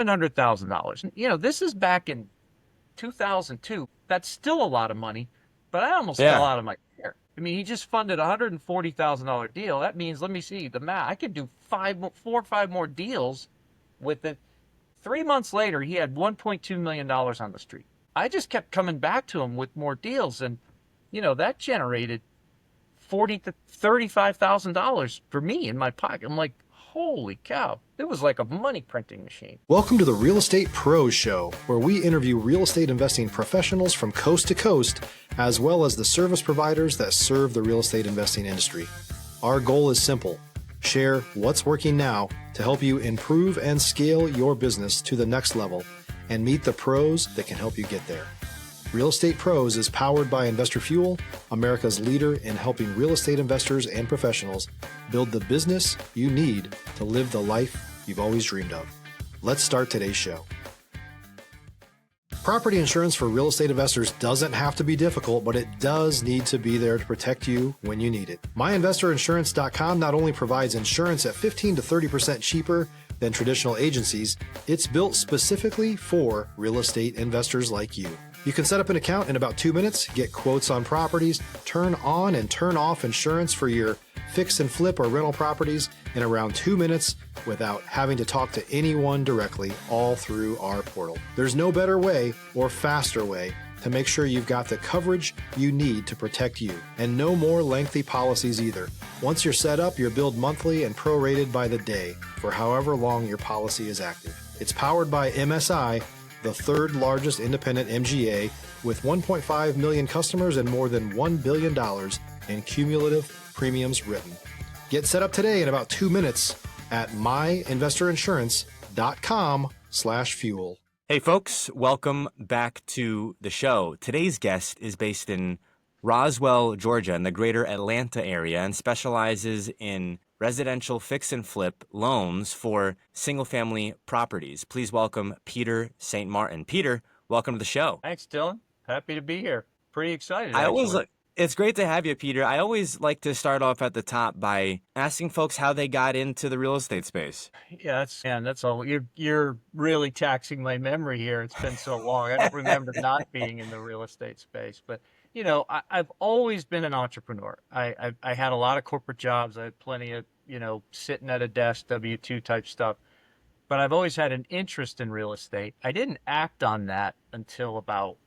$700,000. This is back in 2002. That's still a lot of money, but I almost fell Yeah. out of my chair. I mean, he just funded a $140,000 deal. That means, let me see the math. I could do 4 or 5 more deals with it. 3 months later, he had $1.2 million on the street. I just kept coming back to him with more deals, and that generated $40,000 to $35,000 for me in my pocket. I'm like, holy cow! It was like a money printing machine. Welcome to the Real Estate Pros Show, where we interview real estate investing professionals from coast to coast, as well as the service providers that serve the real estate investing industry. Our goal is simple: share what's working now to help you improve and scale your business to the next level and meet the pros that can help you get there. Real Estate Pros is powered by Investor Fuel, America's leader in helping real estate investors and professionals build the business you need to live the life you've always dreamed of. Let's start today's show. Property insurance for real estate investors doesn't have to be difficult, but it does need to be there to protect you when you need it. MyInvestorInsurance.com not only provides insurance at 15 to 30% cheaper than traditional agencies, it's built specifically for real estate investors like you. You can set up an account in about 2 minutes, get quotes on properties, turn on and turn off insurance for your fix and flip or rental properties in around 2 minutes without having to talk to anyone directly, all through our portal. There's no better way or faster way to make sure you've got the coverage you need to protect you, and no more lengthy policies either. Once you're set up, you're billed monthly and prorated by the day for however long your policy is active. It's powered by MSI, the third largest independent MGA, with 1.5 million customers and more than $1 billion in cumulative premiums written. Get set up today in about 2 minutes at myinvestorinsurance.com/fuel. Hey, folks, welcome back to the show. Today's guest is based in Roswell, Georgia, in the greater Atlanta area, and specializes in residential fix and flip loans for single-family properties. Please welcome Peter St. Martin. Peter, welcome to the show. Thanks, Dylan. Happy to be here. Pretty excited, actually. It's great to have you, Peter. I always like to start off at the top by asking folks how they got into the real estate space. Yeah, that's all. You're really taxing my memory here. It's been so long. I don't remember not being in the real estate space, but I've always been an entrepreneur. I had a lot of corporate jobs. I had plenty of, sitting at a desk, W-2 type stuff. But I've always had an interest in real estate. I didn't act on that until about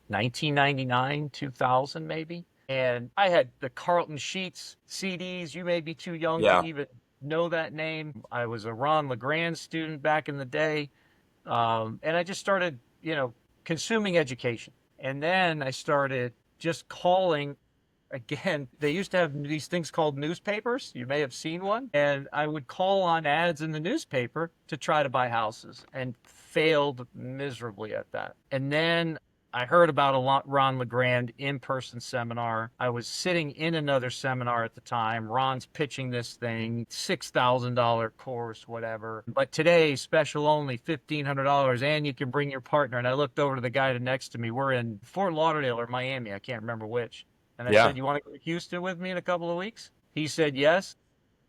1999, 2000 maybe. And I had the Carlton Sheets CDs. You may be too young to even know that name. I was a Ron LeGrand student back in the day. And I just started, consuming education. And then I started just calling. Again, they used to have these things called newspapers. You may have seen one. And I would call on ads in the newspaper to try to buy houses, and failed miserably at that. And then I heard about a Ron LeGrand in-person seminar. I was sitting in another seminar at the time. Ron's pitching this thing, $6,000 course, whatever. But today, special only, $1,500, and you can bring your partner. And I looked over to the guy next to me. We're in Fort Lauderdale or Miami. I can't remember which. And I said, you want to go to Houston with me in a couple of weeks? He said yes.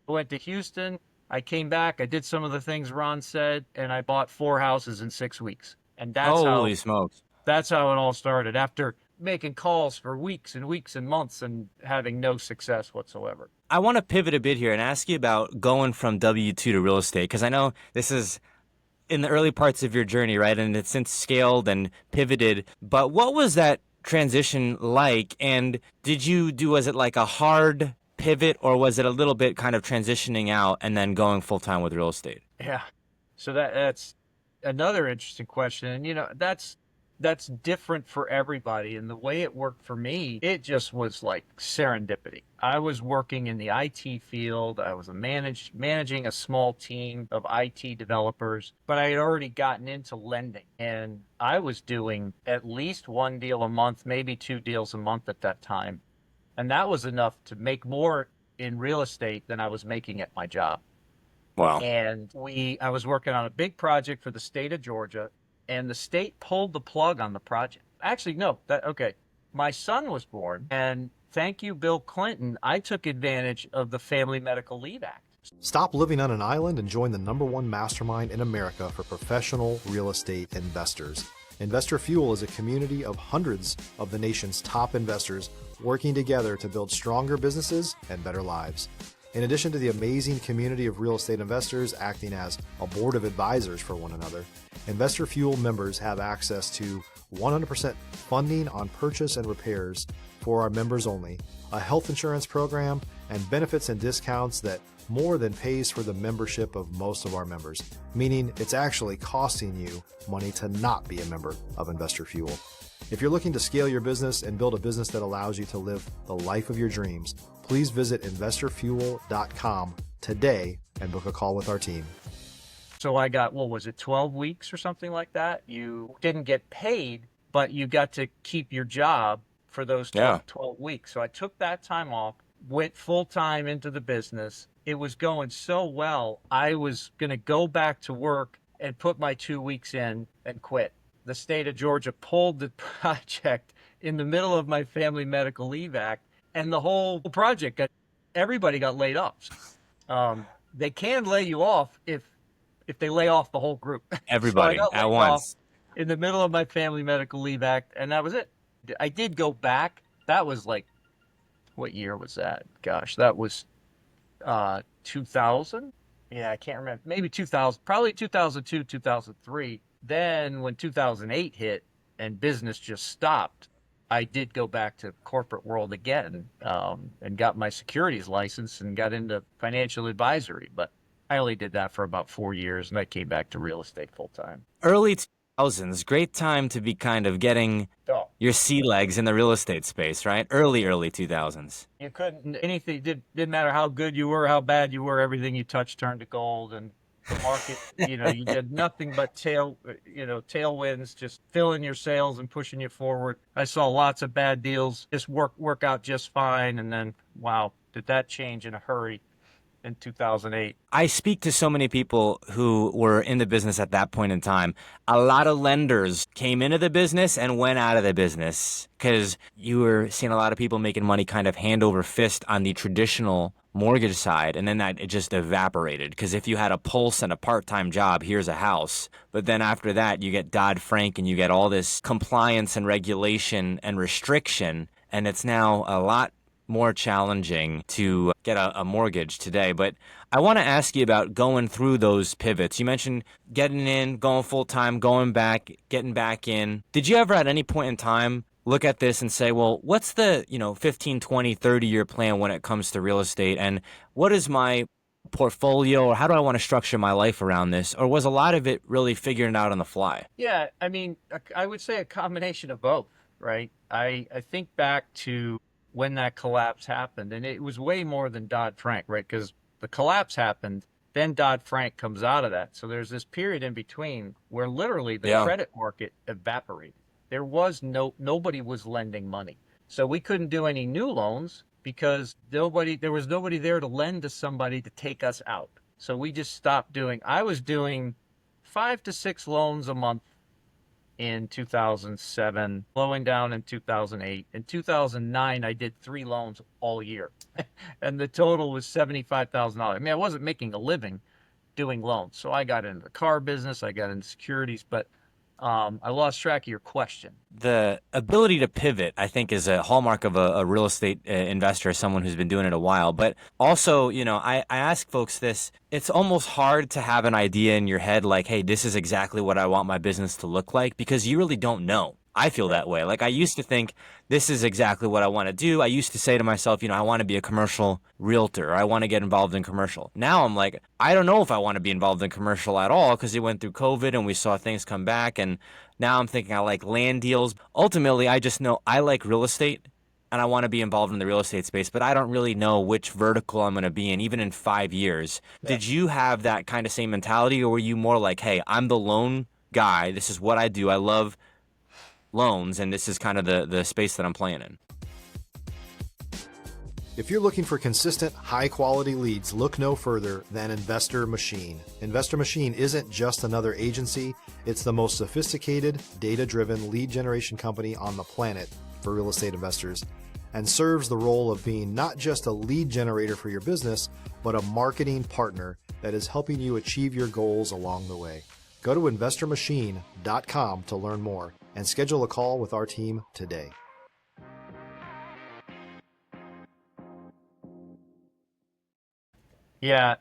I went to Houston. I came back. I did some of the things Ron said, and I bought 4 houses in 6 weeks. And Holy smokes. That's how it all started, after making calls for weeks and weeks and months and having no success whatsoever. I want to pivot a bit here and ask you about going from W-2 to real estate, because I know this is in the early parts of your journey, right? And it's since scaled and pivoted. But what was that transition like? And was it like a hard pivot, or was it a little bit kind of transitioning out and then going full time with real estate? Yeah. So that's another interesting question. And, that's different for everybody. And the way it worked for me, it just was like serendipity. I was working in the IT field. I was managing a small team of IT developers, but I had already gotten into lending, and I was doing at least 1 deal a month, maybe 2 deals a month at that time. And that was enough to make more in real estate than I was making at my job. Wow. And I was working on a big project for the state of Georgia, and the state pulled the plug on the project. Actually, no, my son was born, and thank you, Bill Clinton, I took advantage of the Family Medical Leave Act. Stop living on an island and join the #1 mastermind in America for professional real estate investors. Investor Fuel is a community of hundreds of the nation's top investors working together to build stronger businesses and better lives. In addition to the amazing community of real estate investors acting as a board of advisors for one another, Investor Fuel members have access to 100% funding on purchase and repairs for our members only, a health insurance program, and benefits and discounts that more than pays for the membership of most of our members, meaning it's actually costing you money to not be a member of Investor Fuel. If you're looking to scale your business and build a business that allows you to live the life of your dreams, please visit investorfuel.com today and book a call with our team. So I got, 12 weeks or something like that? You didn't get paid, but you got to keep your job for those 12 weeks. So I took that time off, went full time into the business. It was going so well, I was going to go back to work and put my 2 weeks in and quit. The state of Georgia pulled the project in the middle of my Family Medical Leave Act, and the whole project everybody got laid off. They can lay you off if they lay off the whole group. Everybody so at once. In the middle of my Family Medical Leave Act, and that was it. I did go back. That was like, what year was that? Gosh, that was 2000. Yeah, I can't remember. Maybe 2000, probably 2002, 2003. Then when 2008 hit and business just stopped, I did go back to corporate world again, and got my securities license and got into financial advisory. But I only did that for about 4 years, and I came back to real estate full time. Early 2000s, great time to be kind of getting your sea legs in the real estate space, right? Early 2000s. You couldn't, anything, didn't matter how good you were, how bad you were, everything you touched turned to gold. And the market, you did nothing but tailwinds, just filling your sails and pushing you forward. I saw lots of bad deals just work out just fine. And then, wow, did that change in a hurry in 2008. I speak to so many people who were in the business at that point in time. A lot of lenders came into the business and went out of the business because you were seeing a lot of people making money kind of hand over fist on the traditional mortgage side, and then it just evaporated. Because if you had a pulse and a part-time job, here's a house. But then after that, you get Dodd-Frank and you get all this compliance and regulation and restriction, and it's now a lot more challenging to get a mortgage today. But I want to ask you about going through those pivots. You mentioned getting in, going full-time, going back, getting back in. Did you ever at any point in time look at this and say, well, what's the 15, 20, 30-year plan when it comes to real estate? And what is my portfolio, or how do I want to structure my life around this? Or was a lot of it really figuring it out on the fly? Yeah, I mean, I would say a combination of both, right? I think back to when that collapse happened, and it was way more than Dodd-Frank, right? Because the collapse happened, then Dodd-Frank comes out of that. So there's this period in between where literally the credit market evaporated. There was nobody was lending money. So we couldn't do any new loans because there was nobody there to lend to somebody to take us out. So we just stopped doing. I was doing 5 to 6 loans a month in 2007, slowing down in 2008. In 2009, I did 3 loans all year. And the total was $75,000. I mean, I wasn't making a living doing loans. So I got into the car business, I got into securities, but I lost track of your question. The ability to pivot, I think, is a hallmark of a real estate investor, someone who's been doing it a while. But also, I ask folks this. It's almost hard to have an idea in your head like, hey, this is exactly what I want my business to look like, because you really don't know. I feel that way. Like, I used to think this is exactly what I want to do. I used to say to myself, I want to be a commercial realtor, or I want to get involved in commercial. Now I'm like, I don't know if I want to be involved in commercial at all, because it went through COVID and we saw things come back. And now I'm thinking I like land deals. Ultimately, I just know I like real estate and I want to be involved in the real estate space, but I don't really know which vertical I'm going to be in, even in 5 years. Yeah. Did you have that kind of same mentality, or were you more like, hey, I'm the loan guy. This is what I do. I love loans, and this is kind of the space that I'm playing in? If you're looking for consistent, high-quality leads, look no further than Investor Machine. Investor Machine isn't just another agency. It's the most sophisticated, data-driven lead generation company on the planet for real estate investors. and serves the role of being not just a lead generator for your business, but a marketing partner that is helping you achieve your goals along the way. Go to investormachine.com to learn more and schedule a call with our team today. Yeah,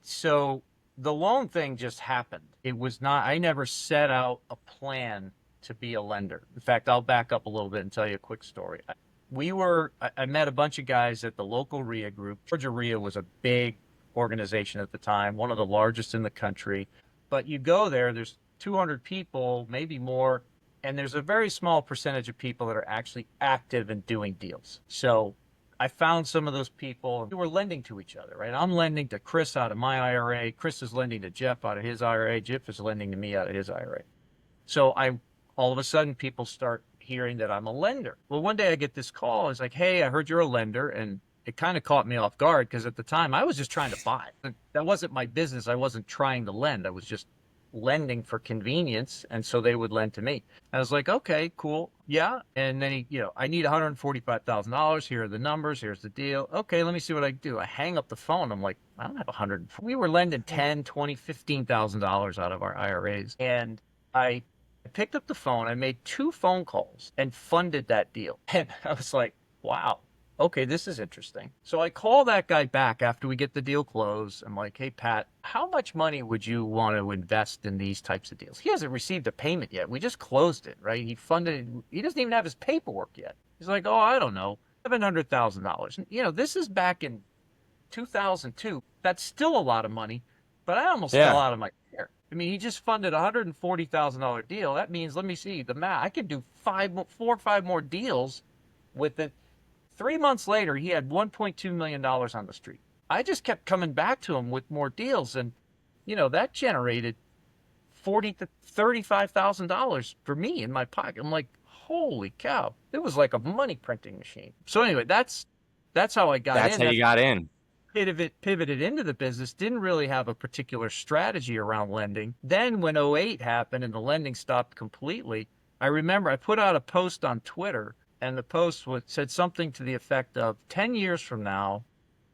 so the loan thing just happened. It was not, I never set out a plan to be a lender. In fact, I'll back up a little bit and tell you a quick story. I met a bunch of guys at the local RIA group. Georgia RIA was a big organization at the time, one of the largest in the country. But you go there, there's 200 people, maybe more, and there's a very small percentage of people that are actually active in doing deals. So I found some of those people who were lending to each other, right? I'm lending to Chris out of my IRA. Chris is lending to Jeff out of his IRA. Jeff is lending to me out of his IRA. So all of a sudden people start hearing that I'm a lender. Well, one day I get this call. It's like, hey, I heard you're a lender. And it kind of caught me off guard because at the time I was just trying to buy. That wasn't my business. I wasn't trying to lend. I was just lending for convenience. And so they would lend to me. I was like, okay, cool. Yeah. And then I need $145,000. Here are the numbers. Here's the deal. Okay, let me see what I can do. I hang up the phone. I'm like, I don't have 100. We were lending $10, $20, $15,000 out of our IRAs. And I picked up the phone. I made 2 phone calls and funded that deal. And I was like, wow. Okay, this is interesting. So I call that guy back after we get the deal closed. I'm like, hey, Pat, how much money would you want to invest in these types of deals? He hasn't received a payment yet. We just closed it, right? He funded, he doesn't even have his paperwork yet. He's like, oh, I don't know, $700,000. This is back in 2002. That's still a lot of money, but I almost fell out of my chair. I mean, he just funded a $140,000 deal. That means, let me see the math. I could do 4 or 5 more deals with it. 3 months later, he had $1.2 million on the street. I just kept coming back to him with more deals. And, that generated $40,000 to $35,000 for me in my pocket. I'm like, holy cow. It was like a money printing machine. So anyway, that's how I got in. That's how you got in. Pivoted into the business, didn't really have a particular strategy around lending. Then when '08 happened and the lending stopped completely, I remember I put out a post on Twitter. And the post said something to the effect of 10 years from now,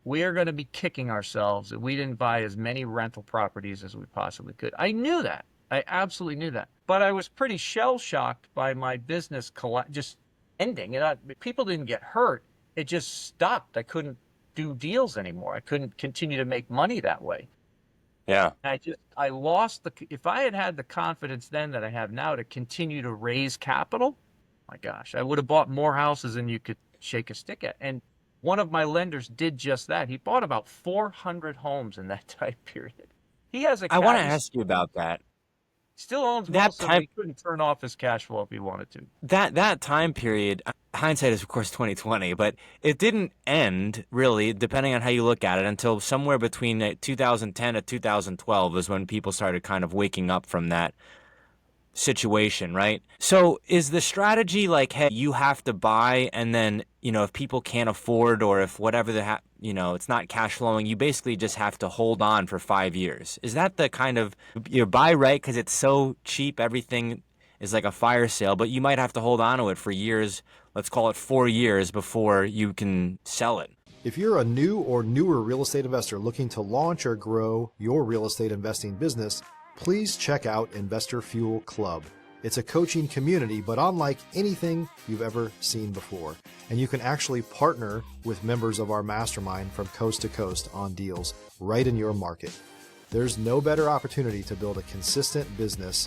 we are going to be kicking ourselves that we didn't buy as many rental properties as we possibly could. I knew that. I absolutely knew that. But I was pretty shell-shocked by my business just ending. And people didn't get hurt. It just stopped. I couldn't do deals anymore. I couldn't continue to make money that way. Yeah. I lost if I had the confidence then that I have now to continue to raise capital, my gosh, I would have bought more houses than you could shake a stick at. And one of my lenders did just that. He bought about 400 homes in that time period. He has I want to ask you about that. Still owns most of it. He couldn't turn off his cash flow if he wanted to. That time period, hindsight is of course 2020, but it didn't end really, depending on how you look at it, until somewhere between 2010 to 2012 is when people started kind of waking up from that situation, right? So is the strategy like, hey, you have to buy, and then, if people can't afford, or if whatever it's not cash flowing, you basically just have to hold on for 5 years? Is that the kind of, you buy right because it's so cheap, everything is like a fire sale, but you might have to hold on to it for years, let's call it 4 years, before you can sell it? If you're a new or newer real estate investor looking to launch or grow your real estate investing business, please check out Investor Fuel Club. It's a coaching community, but unlike anything you've ever seen before. And you can actually partner with members of our mastermind from coast to coast on deals right in your market. There's no better opportunity to build a consistent business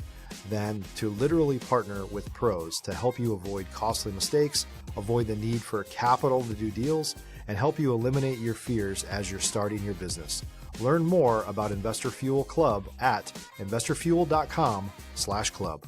than to literally partner with pros to help you avoid costly mistakes, avoid the need for capital to do deals, and help you eliminate your fears as you're starting your business. Learn more about Investor Fuel Club at investorfuel.com/club.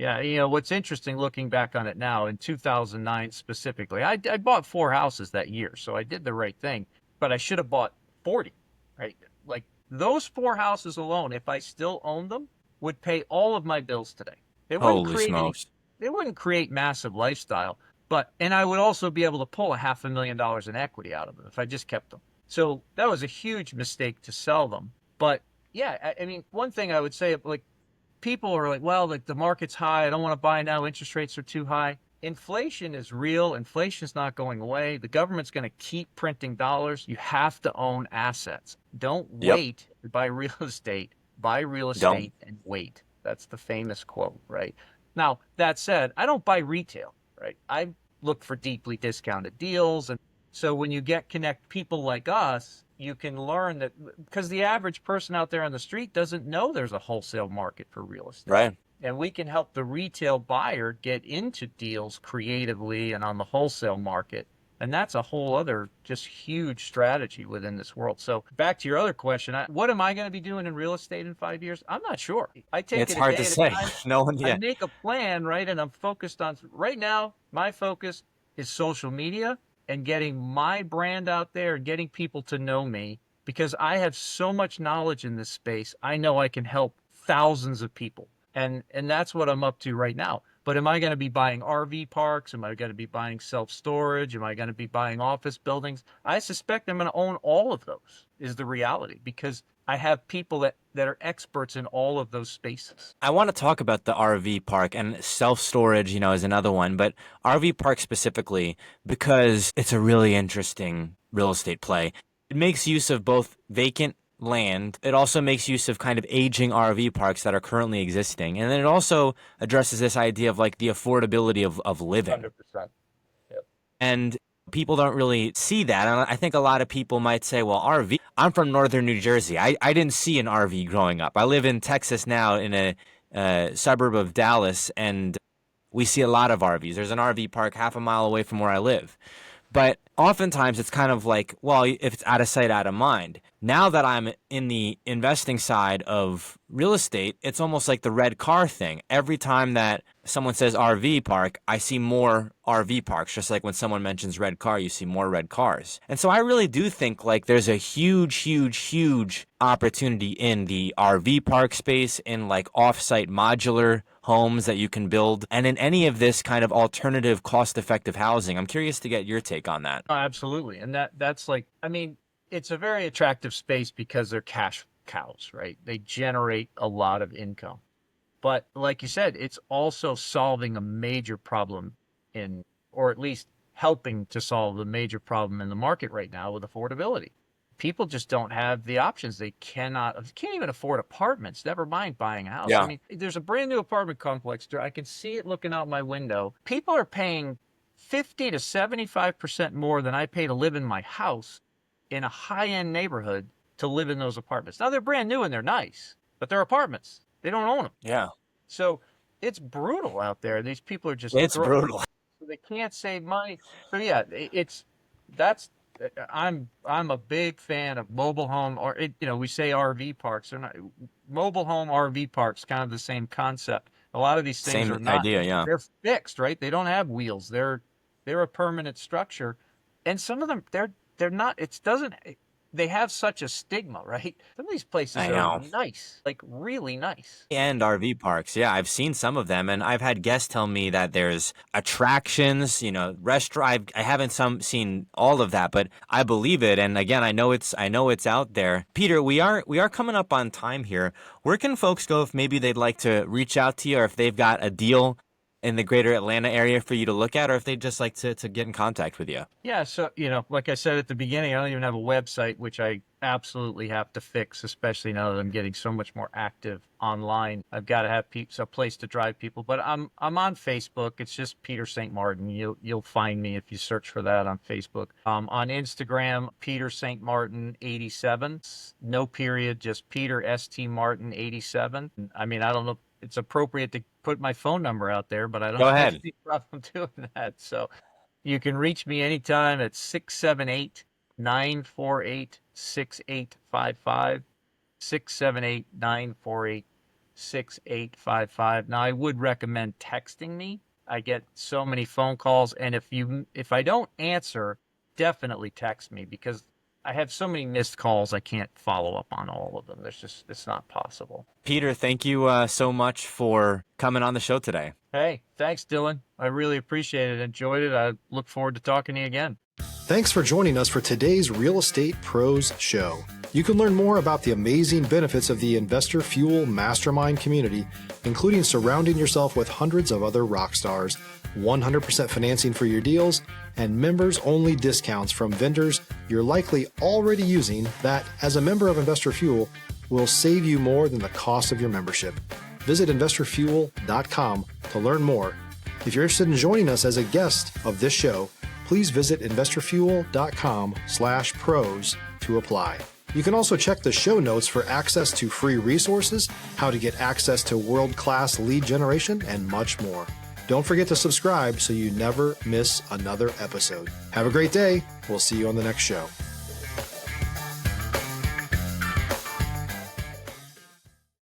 Yeah. What's interesting looking back on it now, in 2009 specifically, I bought 4 houses that year, so I did the right thing, but I should have bought 40, right? Like those 4 houses alone, if I still owned them, would pay all of my bills today. Holy smokes. They wouldn't create massive lifestyle. And I would also be able to pull $500,000 in equity out of them if I just kept them. So that was a huge mistake to sell them. But yeah, I mean, one thing I would say, like, people are like, well, like the market's high. I don't want to buy now. Interest rates are too high. Inflation is real. Inflation is not going away. The government's going to keep printing dollars. You have to own assets. Don't Yep. wait to buy real estate. Buy real Don't. estate and wait. That's the famous quote, right? Now, that said, I don't buy retail, right? I look for deeply discounted deals. And so when you connect people like us, you can learn that, because the average person out there on the street doesn't know there's a wholesale market for real estate. Right. And we can help the retail buyer get into deals creatively and on the wholesale market. And that's a whole other just huge strategy within this world. So back to your other question, what am I going to be doing in real estate in 5 years? I'm not sure. I take It's it a hard day to at a say. time. No one, I yeah. make a plan, right? And I'm focused on, right now, my focus is social media and getting my brand out there and getting people to know me, because I have so much knowledge in this space. I know I can help thousands of people. And that's what I'm up to right now. But am I going to be buying RV parks? Am I going to be buying self-storage? Am I going to be buying office buildings? I suspect I'm going to own all of those, is the reality, because I have people that are experts in all of those spaces. I want to talk about the RV park, and self-storage, is another one, but RV park specifically, because it's a really interesting real estate play. It makes use of both vacant land. It also makes use of kind of aging RV parks that are currently existing. And then it also addresses this idea of like the affordability of living. 100%. Yep. And people don't really see that. And I think a lot of people might say, well, RV, I'm from northern New Jersey. I didn't see an RV growing up. I live in Texas now, in a suburb of Dallas, and we see a lot of RVs. There's an RV park half a mile away from where I live. But oftentimes it's kind of like, well, if it's out of sight, out of mind. Now that I'm in the investing side of real estate, it's almost like the red car thing. Every time that someone says RV park, I see more RV parks. Just like when someone mentions red car, you see more red cars. And so I really do think like there's a huge, huge, huge opportunity in the RV park space, in like off-site modular homes that you can build, and in any of this kind of alternative cost-effective housing. I'm curious to get your take on that. Oh, absolutely. And that's like, I mean, it's a very attractive space because they're cash cows, right? They generate a lot of income. But like you said, it's also solving a major problem or at least helping to solve the major problem in the market right now with affordability. People just don't have the options. They can't even afford apartments, never mind buying a house. Yeah. I mean, there's a brand new apartment complex. I can see it looking out my window. People are paying 50 to 75% more than I pay to live in my house in a high-end neighborhood to live in those apartments. Now, they're brand new and they're nice, but they're apartments. They don't own them. Yeah. So it's brutal out there. These people are just brutal. So they can't save money. So yeah, I'm a big fan of mobile home, or we say RV parks. They're not mobile home RV parks, kind of the same concept. A lot of these things Same are not idea, yeah. They're fixed, right? They don't have wheels. They're a permanent structure. And some of them they're not, they have such a stigma, right? Some of these places are nice, like really nice. And RV parks. Yeah, I've seen some of them, and I've had guests tell me that there's attractions, restaurant. I haven't seen all of that, but I believe it. And again, I know it's out there. Peter, we are coming up on time here. Where can folks go if maybe they'd like to reach out to you, or if they've got a deal in the greater Atlanta area for you to look at, or if they'd just like to get in contact with you? Yeah, so, like I said at the beginning, I don't even have a website, which I absolutely have to fix, especially now that I'm getting so much more active online. I've got to have a place to drive people, but I'm on Facebook. It's just Peter St. Martin. You'll find me if you search for that on Facebook. On Instagram, Peter St. Martin 87. No period, just Peter St. Martin 87. I mean, I don't know if it's appropriate to put my phone number out there, but I don't have any problem doing that. So you can reach me anytime at 678-948-6855, 678-948-6855. Now, I would recommend texting me. I get so many phone calls, and if I don't answer, definitely text me, because I have so many missed calls, I can't follow up on all of them. It's not possible. Peter, thank you so much for coming on the show today. Hey, thanks, Dylan. I really appreciate it. Enjoyed it. I look forward to talking to you again. Thanks for joining us for today's Real Estate Pros Show. You can learn more about the amazing benefits of the Investor Fuel Mastermind community, including surrounding yourself with hundreds of other rock stars, 100% financing for your deals, and members-only discounts from vendors you're likely already using that, as a member of Investor Fuel, will save you more than the cost of your membership. Visit investorfuel.com to learn more. If you're interested in joining us as a guest of this show, please visit investorfuel.com/pros to apply. You can also check the show notes for access to free resources, how to get access to world-class lead generation, and much more. Don't forget to subscribe so you never miss another episode. Have a great day. We'll see you on the next show.